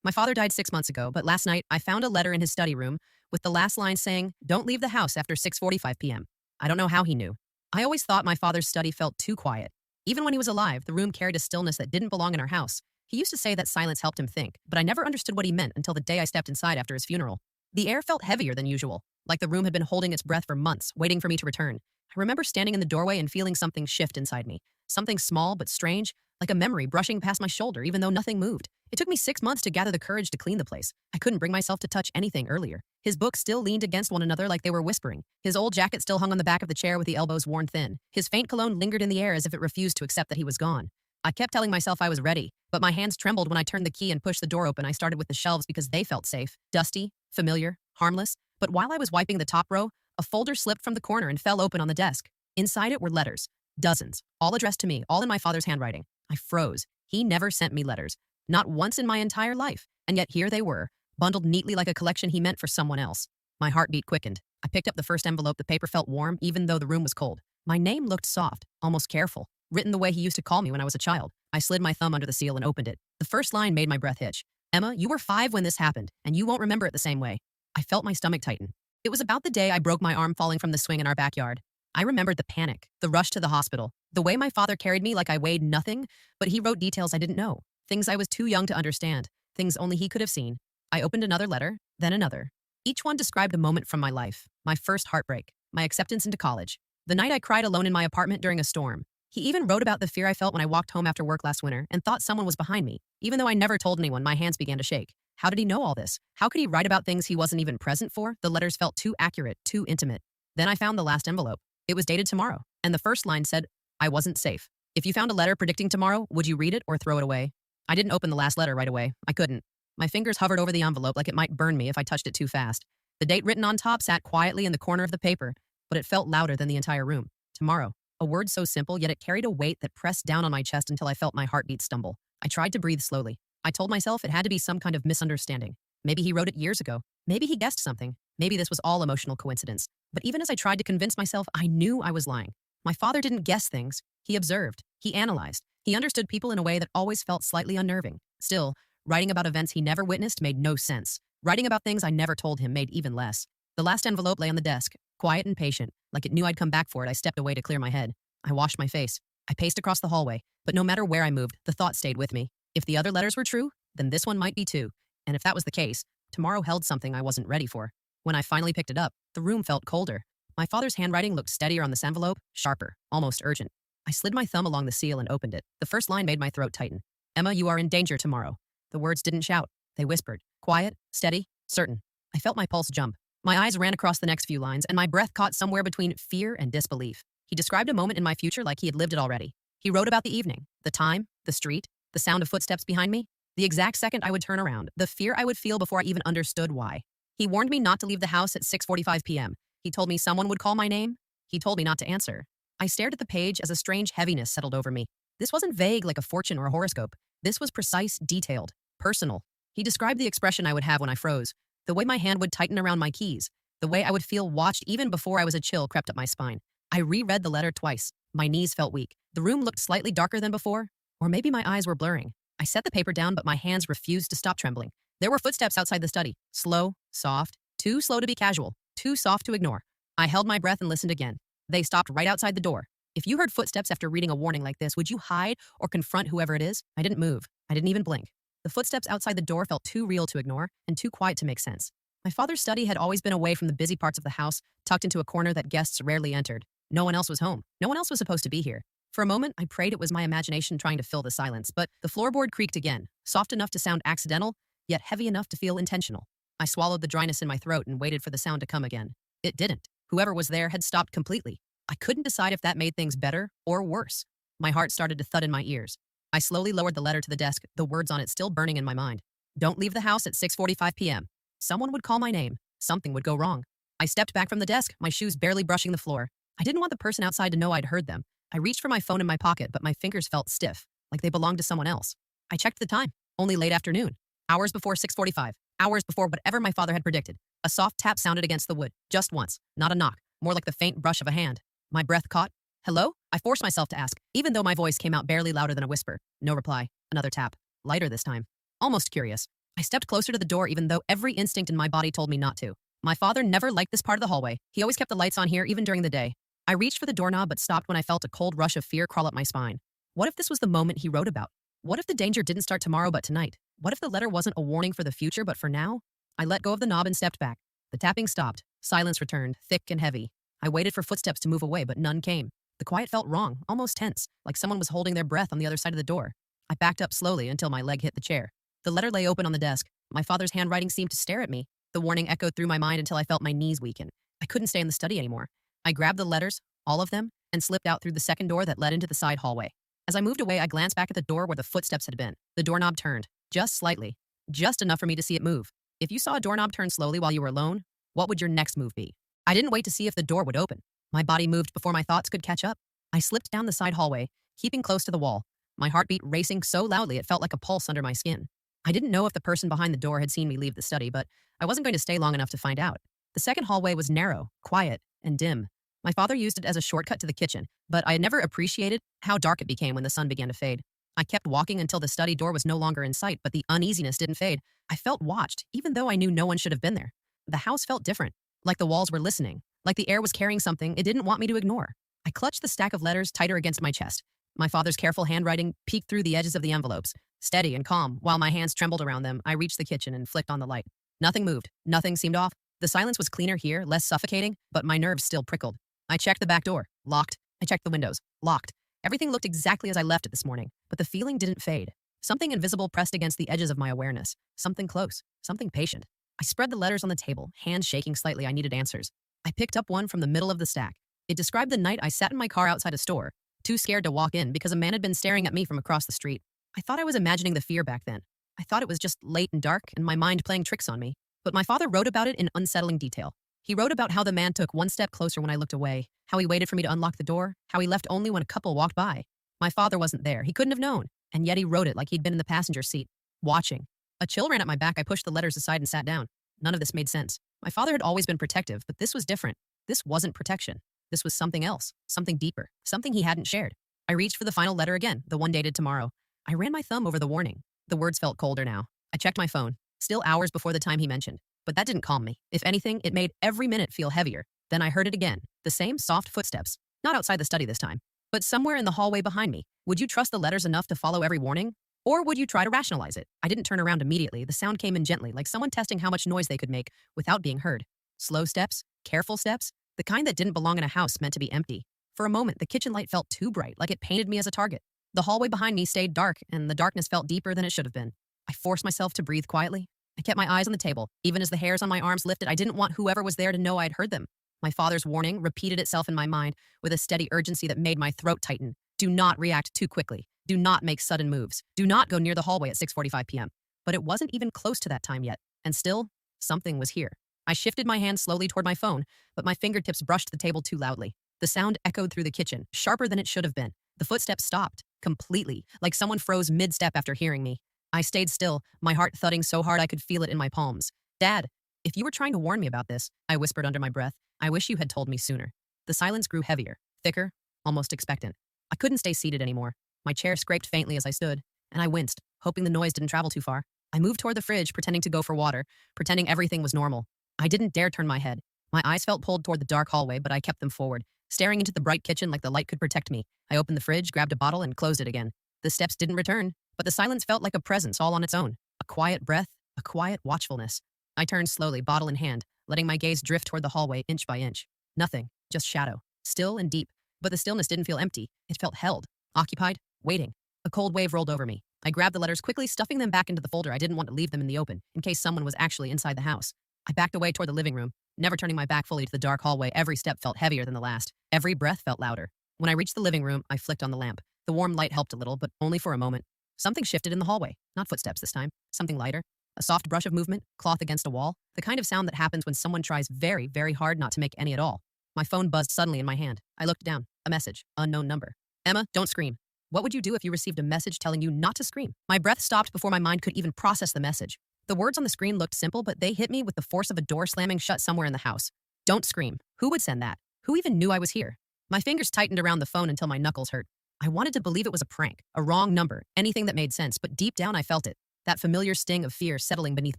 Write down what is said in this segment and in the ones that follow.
My father died 6 months ago, but last night I found a letter in his study room with the last line saying, "Don't leave the house after 6:45 p.m." I don't know how he knew. I always thought my father's study felt too quiet. Even when he was alive, the room carried a stillness that didn't belong in our house. He used to say that silence helped him think, but I never understood what he meant until the day I stepped inside after his funeral. The air felt heavier than usual, like the room had been holding its breath for months, waiting for me to return. I remember standing in the doorway and feeling something shift inside me. Something small but strange, like a memory brushing past my shoulder even though nothing moved. It took me 6 months to gather the courage to clean the place. I couldn't bring myself to touch anything earlier. His books still leaned against one another like they were whispering. His old jacket still hung on the back of the chair with the elbows worn thin. His faint cologne lingered in the air as if it refused to accept that he was gone. I kept telling myself I was ready, but my hands trembled when I turned the key and pushed the door open. I started with the shelves because they felt safe, dusty, familiar, harmless. But while I was wiping the top row, a folder slipped from the corner and fell open on the desk. Inside it were letters. Dozens, all addressed to me, all in my father's handwriting. I froze. He never sent me letters. Not once in my entire life. And yet here they were, bundled neatly like a collection he meant for someone else. My heartbeat quickened. I picked up the first envelope. The paper felt warm, even though the room was cold. My name looked soft, almost careful, written the way he used to call me when I was a child. I slid my thumb under the seal and opened it. The first line made my breath hitch. "Emma, you were 5 when this happened, and you won't remember it the same way." I felt my stomach tighten. It was about the day I broke my arm falling from the swing in our backyard. I remembered the panic, the rush to the hospital, the way my father carried me like I weighed nothing, but he wrote details I didn't know, things I was too young to understand, things only he could have seen. I opened another letter, then another. Each one described a moment from my life, my first heartbreak, my acceptance into college, the night I cried alone in my apartment during a storm. He even wrote about the fear I felt when I walked home after work last winter and thought someone was behind me. Even though I never told anyone, my hands began to shake. How did he know all this? How could he write about things he wasn't even present for? The letters felt too accurate, too intimate. Then I found the last envelope. It was dated tomorrow, and the first line said, "I wasn't safe. If you found a letter predicting tomorrow, would you read it or throw it away?" I didn't open the last letter right away. I couldn't. My fingers hovered over the envelope like it might burn me if I touched it too fast. The date written on top sat quietly in the corner of the paper, but it felt louder than the entire room. Tomorrow. A word so simple, yet it carried a weight that pressed down on my chest until I felt my heartbeat stumble. I tried to breathe slowly. I told myself it had to be some kind of misunderstanding. Maybe he wrote it years ago. Maybe he guessed something. Maybe this was all emotional coincidence. But even as I tried to convince myself, I knew I was lying. My father didn't guess things. He observed. He analyzed. He understood people in a way that always felt slightly unnerving. Still, writing about events he never witnessed made no sense. Writing about things I never told him made even less. The last envelope lay on the desk, quiet and patient. Like it knew I'd come back for it, I stepped away to clear my head. I washed my face. I paced across the hallway. But no matter where I moved, the thought stayed with me. If the other letters were true, then this one might be too. And if that was the case, tomorrow held something I wasn't ready for. When I finally picked it up, the room felt colder. My father's handwriting looked steadier on this envelope, sharper, almost urgent. I slid my thumb along the seal and opened it. The first line made my throat tighten. "Emma, you are in danger tomorrow." The words didn't shout. They whispered. Quiet, steady, certain. I felt my pulse jump. My eyes ran across the next few lines, and my breath caught somewhere between fear and disbelief. He described a moment in my future like he had lived it already. He wrote about the evening, the time, the street, the sound of footsteps behind me, the exact second I would turn around, the fear I would feel before I even understood why. He warned me not to leave the house at 6:45 p.m. He told me someone would call my name. He told me not to answer. I stared at the page as a strange heaviness settled over me. This wasn't vague like a fortune or a horoscope. This was precise, detailed, personal. He described the expression I would have when I froze, the way my hand would tighten around my keys, the way I would feel watched even before I was a chill crept up my spine. I reread the letter twice. My knees felt weak. The room looked slightly darker than before, or maybe my eyes were blurring. I set the paper down, but my hands refused to stop trembling. There were footsteps outside the study, slow, soft, too slow to be casual, too soft to ignore. I held my breath and listened again. They stopped right outside the door. If you heard footsteps after reading a warning like this, would you hide or confront whoever it is? I didn't move. I didn't even blink. The footsteps outside the door felt too real to ignore and too quiet to make sense. My father's study had always been away from the busy parts of the house, tucked into a corner that guests rarely entered. No one else was home. No one else was supposed to be here. For a moment, I prayed it was my imagination trying to fill the silence, but the floorboard creaked again, soft enough to sound accidental, yet heavy enough to feel intentional. I swallowed the dryness in my throat and waited for the sound to come again. It didn't. Whoever was there had stopped completely. I couldn't decide if that made things better or worse. My heart started to thud in my ears. I slowly lowered the letter to the desk, the words on it still burning in my mind. Don't leave the house at 6:45 p.m. Someone would call my name. Something would go wrong. I stepped back from the desk, my shoes barely brushing the floor. I didn't want the person outside to know I'd heard them. I reached for my phone in my pocket, but my fingers felt stiff, like they belonged to someone else. I checked the time. Only late afternoon. Hours before 6:45. Hours before whatever my father had predicted. A soft tap sounded against the wood. Just once. Not a knock. More like the faint brush of a hand. My breath caught. Hello? I forced myself to ask, even though my voice came out barely louder than a whisper. No reply. Another tap. Lighter this time. Almost curious. I stepped closer to the door even though every instinct in my body told me not to. My father never liked this part of the hallway. He always kept the lights on here even during the day. I reached for the doorknob but stopped when I felt a cold rush of fear crawl up my spine. What if this was the moment he wrote about? What if the danger didn't start tomorrow but tonight? What if the letter wasn't a warning for the future but for now? I let go of the knob and stepped back. The tapping stopped. Silence returned, thick and heavy. I waited for footsteps to move away, but none came. The quiet felt wrong, almost tense, like someone was holding their breath on the other side of the door. I backed up slowly until my leg hit the chair. The letter lay open on the desk. My father's handwriting seemed to stare at me. The warning echoed through my mind until I felt my knees weaken. I couldn't stay in the study anymore. I grabbed the letters, all of them, and slipped out through the second door that led into the side hallway. As I moved away, I glanced back at the door where the footsteps had been. The doorknob turned, just slightly, just enough for me to see it move. If you saw a doorknob turn slowly while you were alone, what would your next move be? I didn't wait to see if the door would open. My body moved before my thoughts could catch up. I slipped down the side hallway, keeping close to the wall, my heartbeat racing so loudly it felt like a pulse under my skin. I didn't know if the person behind the door had seen me leave the study, but I wasn't going to stay long enough to find out. The second hallway was narrow, quiet, and dim. My father used it as a shortcut to the kitchen, but I had never appreciated how dark it became when the sun began to fade. I kept walking until the study door was no longer in sight, but the uneasiness didn't fade. I felt watched, even though I knew no one should have been there. The house felt different, like the walls were listening, like the air was carrying something it didn't want me to ignore. I clutched the stack of letters tighter against my chest. My father's careful handwriting peeked through the edges of the envelopes. Steady and calm, while my hands trembled around them, I reached the kitchen and flicked on the light. Nothing moved. Nothing seemed off. The silence was cleaner here, less suffocating, but my nerves still prickled. I checked the back door. Locked. I checked the windows. Locked. Everything looked exactly as I left it this morning, but the feeling didn't fade. Something invisible pressed against the edges of my awareness. Something close. Something patient. I spread the letters on the table, hands shaking slightly. I needed answers. I picked up one from the middle of the stack. It described the night I sat in my car outside a store, too scared to walk in because a man had been staring at me from across the street. I thought I was imagining the fear back then. I thought it was just late and dark and my mind playing tricks on me. But my father wrote about it in unsettling detail. He wrote about how the man took one step closer when I looked away, how he waited for me to unlock the door, how he left only when a couple walked by. My father wasn't there. He couldn't have known. And yet he wrote it like he'd been in the passenger seat, watching. A chill ran up my back. I pushed the letters aside and sat down. None of this made sense. My father had always been protective, but this was different. This wasn't protection. This was something else, something deeper, something he hadn't shared. I reached for the final letter again, the one dated tomorrow. I ran my thumb over the warning. The words felt colder now. I checked my phone, still hours before the time he mentioned. But that didn't calm me. If anything, it made every minute feel heavier. Then I heard it again, the same soft footsteps. Not outside the study this time, but somewhere in the hallway behind me. Would you trust the letters enough to follow every warning? Or would you try to rationalize it? I didn't turn around immediately. The sound came in gently, like someone testing how much noise they could make without being heard. Slow steps, careful steps, the kind that didn't belong in a house meant to be empty. For a moment, the kitchen light felt too bright, like it painted me as a target. The hallway behind me stayed dark, and the darkness felt deeper than it should have been. I forced myself to breathe quietly. I kept my eyes on the table. Even as the hairs on my arms lifted, I didn't want whoever was there to know I'd heard them. My father's warning repeated itself in my mind with a steady urgency that made my throat tighten. Do not react too quickly. Do not make sudden moves. Do not go near the hallway at 6:45 p.m. But it wasn't even close to that time yet, and still, something was here. I shifted my hand slowly toward my phone, but my fingertips brushed the table too loudly. The sound echoed through the kitchen, sharper than it should have been. The footsteps stopped, completely, like someone froze mid-step after hearing me. I stayed still, my heart thudding so hard I could feel it in my palms. Dad, if you were trying to warn me about this, I whispered under my breath, I wish you had told me sooner. The silence grew heavier, thicker, almost expectant. I couldn't stay seated anymore. My chair scraped faintly as I stood, and I winced, hoping the noise didn't travel too far. I moved toward the fridge, pretending to go for water, pretending everything was normal. I didn't dare turn my head. My eyes felt pulled toward the dark hallway, but I kept them forward, staring into the bright kitchen like the light could protect me. I opened the fridge, grabbed a bottle, and closed it again. The steps didn't return, but the silence felt like a presence all on its own. A quiet breath, a quiet watchfulness. I turned slowly, bottle in hand, letting my gaze drift toward the hallway inch by inch. Nothing, just shadow, still and deep. But the stillness didn't feel empty. It felt held, occupied, waiting. A cold wave rolled over me. I grabbed the letters quickly, stuffing them back into the folder. I didn't want to leave them in the open, in case someone was actually inside the house. I backed away toward the living room, never turning my back fully to the dark hallway. Every step felt heavier than the last. Every breath felt louder. When I reached the living room, I flicked on the lamp. The warm light helped a little, but only for a moment. Something shifted in the hallway. Not footsteps this time. Something lighter. A soft brush of movement, cloth against a wall. The kind of sound that happens when someone tries very, very hard not to make any at all. My phone buzzed suddenly in my hand. I looked down. A message. Unknown number. Emma, don't scream. What would you do if you received a message telling you not to scream? My breath stopped before my mind could even process the message. The words on the screen looked simple, but they hit me with the force of a door slamming shut somewhere in the house. Don't scream. Who would send that? Who even knew I was here? My fingers tightened around the phone until my knuckles hurt. I wanted to believe it was a prank, a wrong number, anything that made sense, but deep down I felt it. that familiar sting of fear settling beneath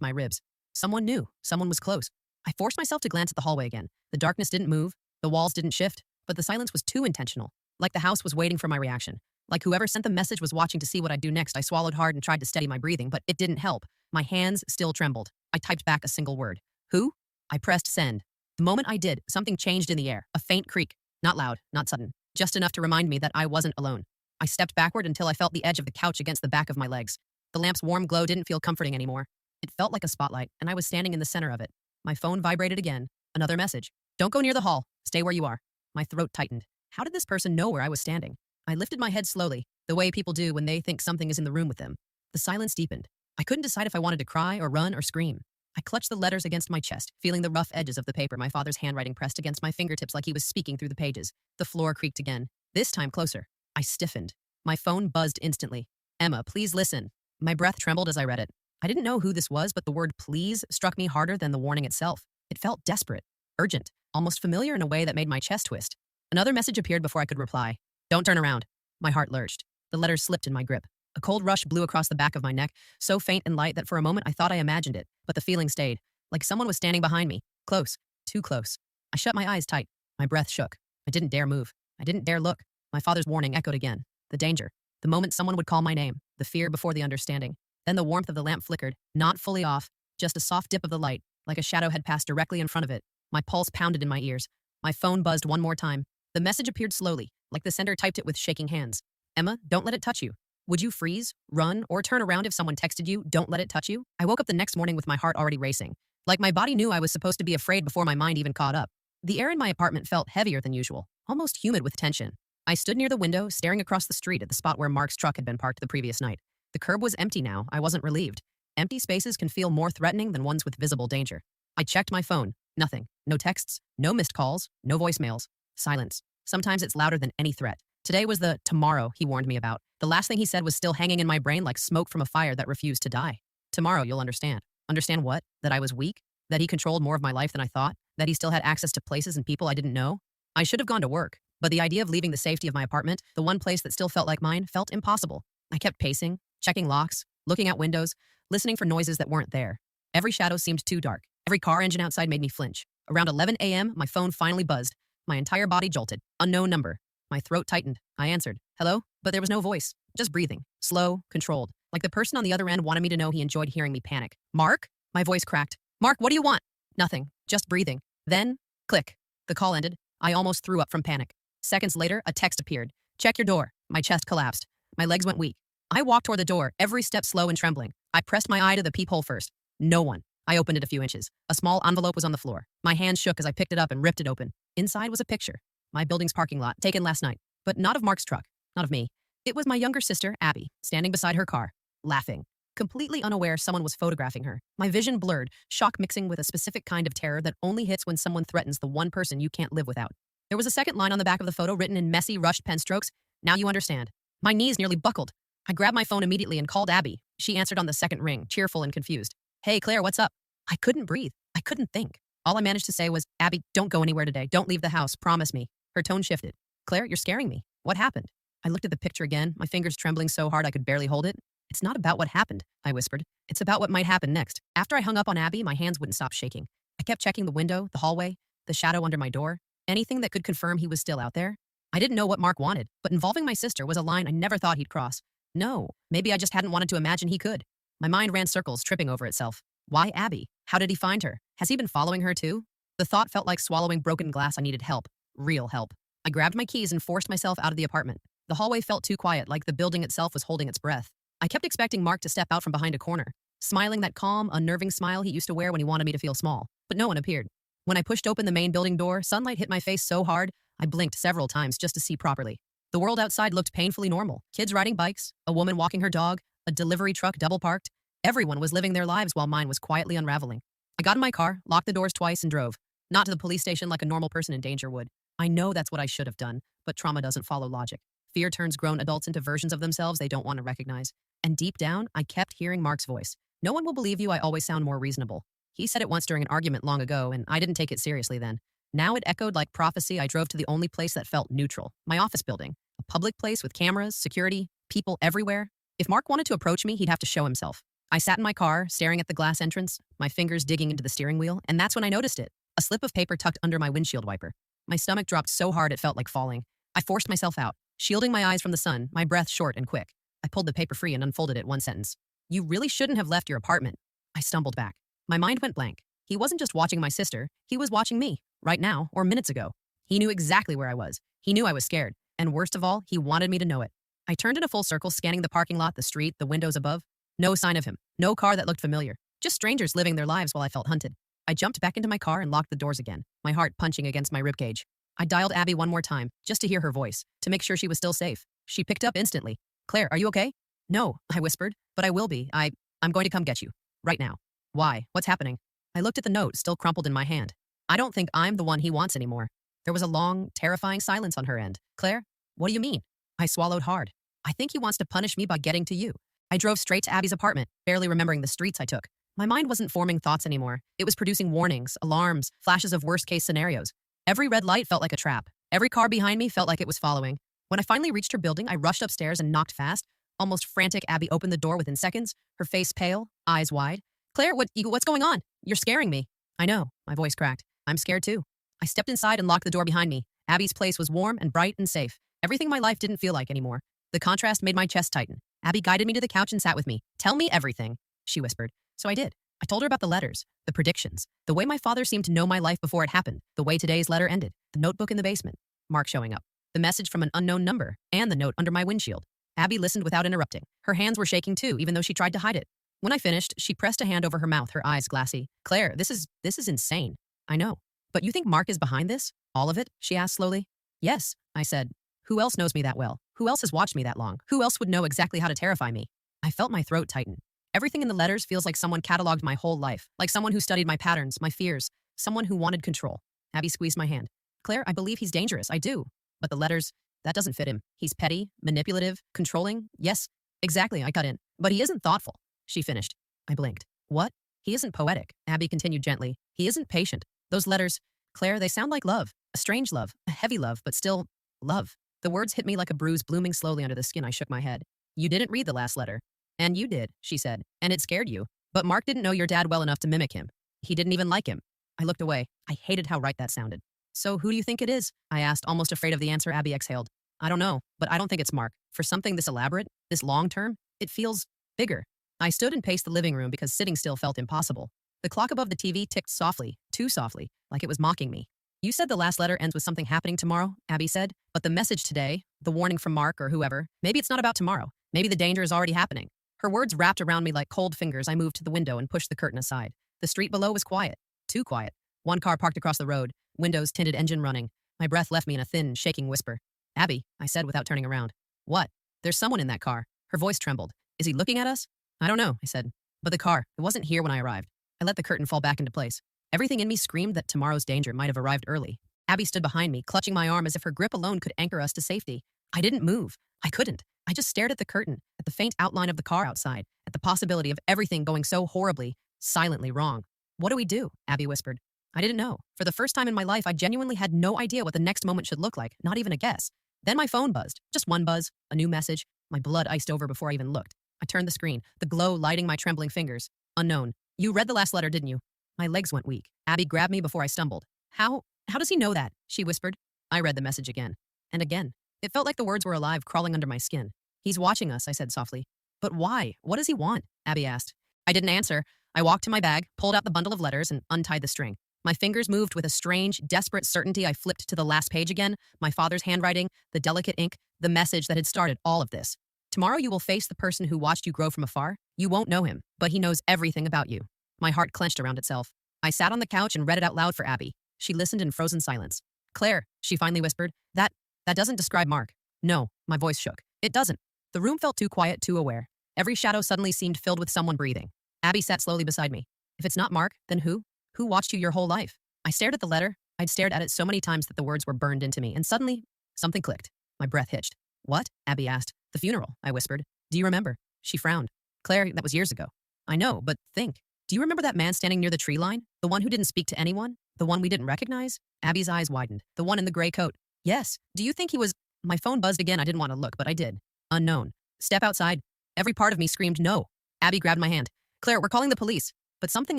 my ribs. Someone knew. Someone was close. I forced myself to glance at the hallway again. The darkness didn't move. The walls didn't shift. But the silence was too intentional. Like the house was waiting for my reaction. Like whoever sent the message was watching to see what I'd do next. I swallowed hard and tried to steady my breathing, but it didn't help. My hands still trembled. I typed back a single word. Who? I pressed send. The moment I did, something changed in the air. A faint creak. Not loud, not sudden. Just enough to remind me that I wasn't alone. I stepped backward until I felt the edge of the couch against the back of my legs. The lamp's warm glow didn't feel comforting anymore. It felt like a spotlight, and I was standing in the center of it. My phone vibrated again. Another message. Don't go near the hall. Stay where you are. My throat tightened. How did this person know where I was standing? I lifted my head slowly, the way people do when they think something is in the room with them. The silence deepened. I couldn't decide if I wanted to cry or run or scream. I clutched the letters against my chest, feeling the rough edges of the paper, my father's handwriting pressed against my fingertips like he was speaking through the pages. The floor creaked again, this time closer. I stiffened. My phone buzzed instantly. Emma, please listen. My breath trembled as I read it. I didn't know who this was, but the word please struck me harder than the warning itself. It felt desperate, urgent, almost familiar in a way that made my chest twist. Another message appeared before I could reply. Don't turn around. My heart lurched. The letters slipped in my grip. A cold rush blew across the back of my neck, so faint and light that for a moment I thought I imagined it, but the feeling stayed, like someone was standing behind me, close, too close. I shut my eyes tight. My breath shook. I didn't dare move. I didn't dare look. My father's warning echoed again. The danger. The moment someone would call my name. The fear before the understanding. Then the warmth of the lamp flickered, not fully off, just a soft dip of the light, like a shadow had passed directly in front of it. My pulse pounded in my ears. My phone buzzed one more time. The message appeared slowly, like the sender typed it with shaking hands. Emma, don't let it touch you. Would you freeze, run, or turn around if someone texted you, don't let it touch you? I woke up the next morning with my heart already racing. Like my body knew I was supposed to be afraid before my mind even caught up. The air in my apartment felt heavier than usual, almost humid with tension. I stood near the window, staring across the street at the spot where Mark's truck had been parked the previous night. The curb was empty now. I wasn't relieved. Empty spaces can feel more threatening than ones with visible danger. I checked my phone. Nothing. No texts, no missed calls, no voicemails. Silence. Sometimes it's louder than any threat. Today was the tomorrow he warned me about. The last thing he said was still hanging in my brain like smoke from a fire that refused to die. Tomorrow you'll understand. Understand what? That I was weak? That he controlled more of my life than I thought? That he still had access to places and people I didn't know? I should have gone to work, but the idea of leaving the safety of my apartment, the one place that still felt like mine, felt impossible. I kept pacing, checking locks, looking out windows, listening for noises that weren't there. Every shadow seemed too dark. Every car engine outside made me flinch. Around 11 a.m., my phone finally buzzed. My entire body jolted. Unknown number. My throat tightened. I answered. Hello? But there was no voice. Just breathing. Slow, controlled. Like the person on the other end wanted me to know he enjoyed hearing me panic. Mark? My voice cracked. Mark, what do you want? Nothing. Just breathing. Then, click. The call ended. I almost threw up from panic. Seconds later, a text appeared. Check your door. My chest collapsed. My legs went weak. I walked toward the door, every step slow and trembling. I pressed my eye to the peephole first. No one. I opened it a few inches. A small envelope was on the floor. My hand shook as I picked it up and ripped it open. Inside was a picture. My building's parking lot, taken last night. But not of Mark's truck. Not of me. It was my younger sister, Abby, standing beside her car, laughing. Completely unaware someone was photographing her. My vision blurred, shock mixing with a specific kind of terror that only hits when someone threatens the one person you can't live without. There was a second line on the back of the photo written in messy, rushed pen strokes. Now you understand. My knees nearly buckled. I grabbed my phone immediately and called Abby. She answered on the second ring, cheerful and confused. Hey, Claire, what's up? I couldn't breathe. I couldn't think. All I managed to say was, Abby, don't go anywhere today. Don't leave the house. Promise me. Her tone shifted. Claire, you're scaring me. What happened? I looked at the picture again, my fingers trembling so hard I could barely hold it. It's not about what happened, I whispered. It's about what might happen next. After I hung up on Abby, my hands wouldn't stop shaking. I kept checking the window, the hallway, the shadow under my door, anything that could confirm he was still out there. I didn't know what Mark wanted, but involving my sister was a line I never thought he'd cross. No, maybe I just hadn't wanted to imagine he could. My mind ran circles, tripping over itself. Why Abby? How did he find her? Has he been following her too? The thought felt like swallowing broken glass. I needed help. Real help. I grabbed my keys and forced myself out of the apartment. The hallway felt too quiet, like the building itself was holding its breath. I kept expecting Mark to step out from behind a corner, smiling that calm, unnerving smile he used to wear when he wanted me to feel small. But no one appeared. When I pushed open the main building door, sunlight hit my face so hard, I blinked several times just to see properly. The world outside looked painfully normal. Kids riding bikes, a woman walking her dog, a delivery truck double parked. Everyone was living their lives while mine was quietly unraveling. I got in my car, locked the doors twice, and drove. Not to the police station like a normal person in danger would. I know that's what I should have done, but trauma doesn't follow logic. Fear turns grown adults into versions of themselves they don't want to recognize. And deep down, I kept hearing Mark's voice. No one will believe you, I always sound more reasonable. He said it once during an argument long ago, and I didn't take it seriously then. Now it echoed like prophecy. I drove to the only place that felt neutral, my office building. A public place with cameras, security, people everywhere. If Mark wanted to approach me, he'd have to show himself. I sat in my car, staring at the glass entrance, my fingers digging into the steering wheel, and that's when I noticed it. A slip of paper tucked under my windshield wiper. My stomach dropped so hard it felt like falling. I forced myself out, shielding my eyes from the sun, my breath short and quick. I pulled the paper free and unfolded it one sentence. You really shouldn't have left your apartment. I stumbled back. My mind went blank. He wasn't just watching my sister, he was watching me, right now, or minutes ago. He knew exactly where I was. He knew I was scared. And worst of all, he wanted me to know it. I turned in a full circle, scanning the parking lot, the street, the windows above. No sign of him. No car that looked familiar. Just strangers living their lives while I felt hunted. I jumped back into my car and locked the doors again, my heart punching against my ribcage. I dialed Abby one more time, just to hear her voice, to make sure she was still safe. She picked up instantly. Claire, are you okay? No, I whispered, but I will be. I'm going to come get you. Right now. Why? What's happening? I looked at the note, still crumpled in my hand. I don't think I'm the one he wants anymore. There was a long, terrifying silence on her end. Claire, what do you mean? I swallowed hard. I think he wants to punish me by getting to you. I drove straight to Abby's apartment, barely remembering the streets I took. My mind wasn't forming thoughts anymore. It was producing warnings, alarms, flashes of worst-case scenarios. Every red light felt like a trap. Every car behind me felt like it was following. When I finally reached her building, I rushed upstairs and knocked fast. Almost frantic, Abby opened the door within seconds, her face pale, eyes wide. Claire, what's going on? You're scaring me. I know, my voice cracked. I'm scared too. I stepped inside and locked the door behind me. Abby's place was warm and bright and safe. Everything my life didn't feel like anymore. The contrast made my chest tighten. Abby guided me to the couch and sat with me. Tell me everything, she whispered. So I did. I told her about the letters, the predictions, the way my father seemed to know my life before it happened, the way today's letter ended, the notebook in the basement, Mark showing up, the message from an unknown number, and the note under my windshield. Abby listened without interrupting. Her hands were shaking too, even though she tried to hide it. When I finished, she pressed a hand over her mouth, her eyes glassy. Claire, this is insane. I know. But you think Mark is behind this? All of it? She asked slowly. Yes, I said. Who else knows me that well? Who else has watched me that long? Who else would know exactly how to terrify me? I felt my throat tighten. Everything in the letters feels like someone cataloged my whole life, like someone who studied my patterns, my fears, someone who wanted control. Abby squeezed my hand. Claire, I believe he's dangerous, I do. But the letters, that doesn't fit him. He's petty, manipulative, controlling. Yes, exactly, I cut in. But he isn't thoughtful, she finished. I blinked. What? He isn't poetic, Abby continued gently. He isn't patient. Those letters, Claire, they sound like love. A strange love, a heavy love, but still, love. The words hit me like a bruise blooming slowly under the skin. I shook my head. You didn't read the last letter. And you did, she said, and it scared you. But Mark didn't know your dad well enough to mimic him. He didn't even like him. I looked away. I hated how right that sounded. So who do you think it is? I asked, almost afraid of the answer. Abby exhaled. I don't know, but I don't think it's Mark. For something this elaborate, this long-term, it feels bigger. I stood and paced the living room because sitting still felt impossible. The clock above the TV ticked softly, too softly, like it was mocking me. You said the last letter ends with something happening tomorrow, Abby said, but the message today, the warning from Mark or whoever, maybe it's not about tomorrow. Maybe the danger is already happening. Her words wrapped around me like cold fingers. I moved to the window and pushed the curtain aside. The street below was quiet, too quiet. One car parked across the road, windows tinted, engine running. My breath left me in a thin, shaking whisper. Abby, I said without turning around. What? There's someone in that car. Her voice trembled. Is he looking at us? I don't know, I said. But the car, it wasn't here when I arrived. I let the curtain fall back into place. Everything in me screamed that tomorrow's danger might have arrived early. Abby stood behind me, clutching my arm as if her grip alone could anchor us to safety. I didn't move. I couldn't. I just stared at the curtain, at the faint outline of the car outside, at the possibility of everything going so horribly, silently wrong. What do we do? Abby whispered. I didn't know. For the first time in my life, I genuinely had no idea what the next moment should look like, not even a guess. Then my phone buzzed. Just one buzz, a new message. My blood iced over before I even looked. I turned the screen, the glow lighting my trembling fingers. Unknown. You read the last letter, didn't you? My legs went weak. Abby grabbed me before I stumbled. How does he know that? She whispered. I read the message again. And again. It felt like the words were alive, crawling under my skin. He's watching us, I said softly. But why? What does he want? Abby asked. I didn't answer. I walked to my bag, pulled out the bundle of letters, and untied the string. My fingers moved with a strange, desperate certainty. I flipped to the last page again, my father's handwriting, the delicate ink, the message that had started all of this. Tomorrow you will face the person who watched you grow from afar. You won't know him, but he knows everything about you. My heart clenched around itself. I sat on the couch and read it out loud for Abby. She listened in frozen silence. Claire, she finally whispered, that doesn't describe Mark. No, my voice shook. It doesn't. The room felt too quiet, too aware. Every shadow suddenly seemed filled with someone breathing. Abby sat slowly beside me. If it's not Mark, then who? Who watched you your whole life? I stared at the letter. I'd stared at it so many times that the words were burned into me, and suddenly, something clicked. My breath hitched. What? Abby asked. The funeral, I whispered. Do you remember? She frowned. Claire, that was years ago. I know, but think. Do you remember that man standing near the tree line? The one who didn't speak to anyone? The one we didn't recognize? Abby's eyes widened. The one in the gray coat. Yes. Do you think he was... My phone buzzed again. I didn't want to look, but I did. Unknown. Step outside. Every part of me screamed no. Abby grabbed my hand. Claire, we're calling the police. But something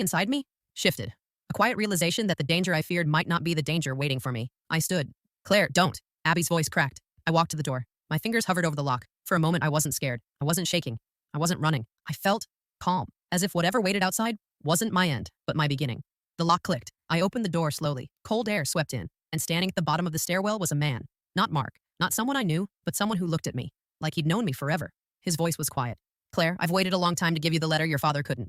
inside me shifted. A quiet realization that the danger I feared might not be the danger waiting for me. I stood. Claire, don't. Abby's voice cracked. I walked to the door. My fingers hovered over the lock. For a moment, I wasn't scared. I wasn't shaking. I wasn't running. I felt calm, as if whatever waited outside wasn't my end, but my beginning. The lock clicked. I opened the door slowly. Cold air swept in, and standing at the bottom of the stairwell was a man. Not Mark, not someone I knew, but someone who looked at me, like he'd known me forever. His voice was quiet. Claire, I've waited a long time to give you the letter your father couldn't.